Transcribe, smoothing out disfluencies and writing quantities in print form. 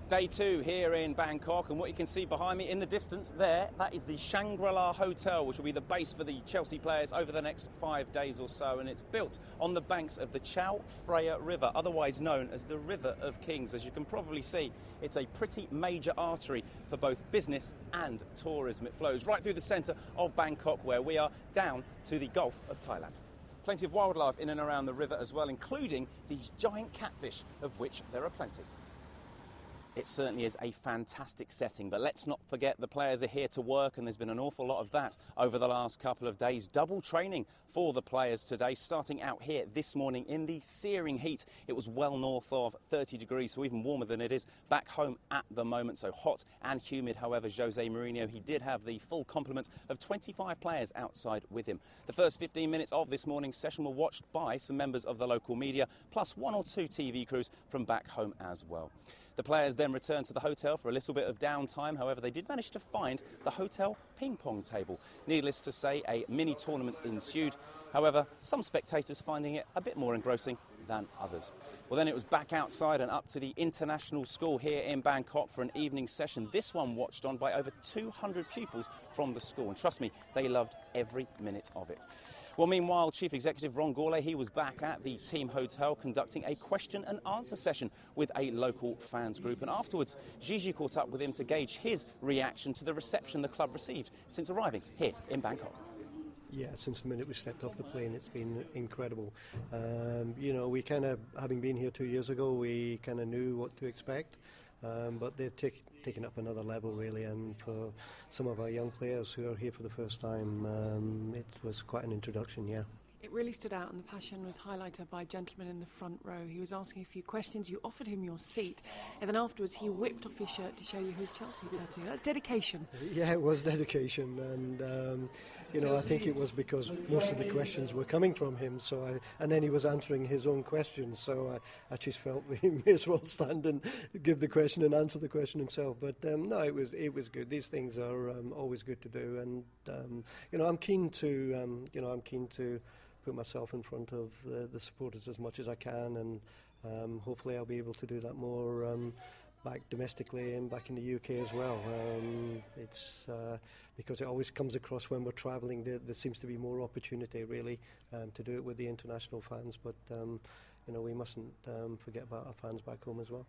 Day two here in Bangkok, and what you can see behind me in the distance there, that is the Shangri-La Hotel, which will be the base for the Chelsea players over the next 5 days or so, and it's built on the banks of the Chao Phraya River, otherwise known as the River of Kings. As you can probably see, it's a pretty major artery for both business and tourism. It flows right through the centre of Bangkok, where we are, down to the Gulf of Thailand. Plenty of wildlife in and around the river as well, including these giant catfish, of which there are plenty. It certainly is a fantastic setting, but let's not forget the players are here to work, and there's been an awful lot of that over the last couple of days. Double training for the players today, starting out here this morning in the searing heat. It was well north of 30 degrees, so even warmer than it is back home at the moment, so hot and humid. However, Jose Mourinho, he did have the full complement of 25 players outside with him. The first 15 minutes of this morning's session were watched by some members of the local media, plus one or two TV crews from back home as well. The players then returned to the hotel for a little bit of downtime. However, they did manage to find the hotel ping pong table. Needless to say, a mini tournament ensued. However, some spectators finding it a bit more engrossing than others. Well, then it was back outside and up to the international school here in Bangkok for an evening session. This one watched on by over 200 pupils from the school, and trust me, they loved every minute of it. Well, meanwhile, Chief Executive Ron Gourlay, he was back at the team hotel conducting a question and answer session with a local fans group, and afterwards Gigi caught up with him to gauge his reaction to the reception the club received since arriving here in Bangkok. Yeah, since the minute we stepped off the plane, it's been incredible. We kind of, having been here 2 years ago, we kind of knew what to expect, but they've taken up another level, really, and for some of our young players who are here for the first time, it was quite an introduction, yeah. It really stood out, and the passion was highlighted by a gentleman in the front row. He was asking a few questions, you offered him your seat, and then afterwards he whipped off his shirt to show you his Chelsea tattoo. That's dedication. Yeah, it was dedication, and I think it was because most of the questions were coming from him, and then he was answering his own questions, so I just felt he may as well stand and give the question and answer the question himself. But no, it was good. These things are always good to do, and I'm keen to put myself in front of the supporters as much as I can, and hopefully I'll be able to do that more back domestically and back in the UK as well. It's because it always comes across when we're travelling, there seems to be more opportunity really to do it with the international fans, but we mustn't forget about our fans back home as well.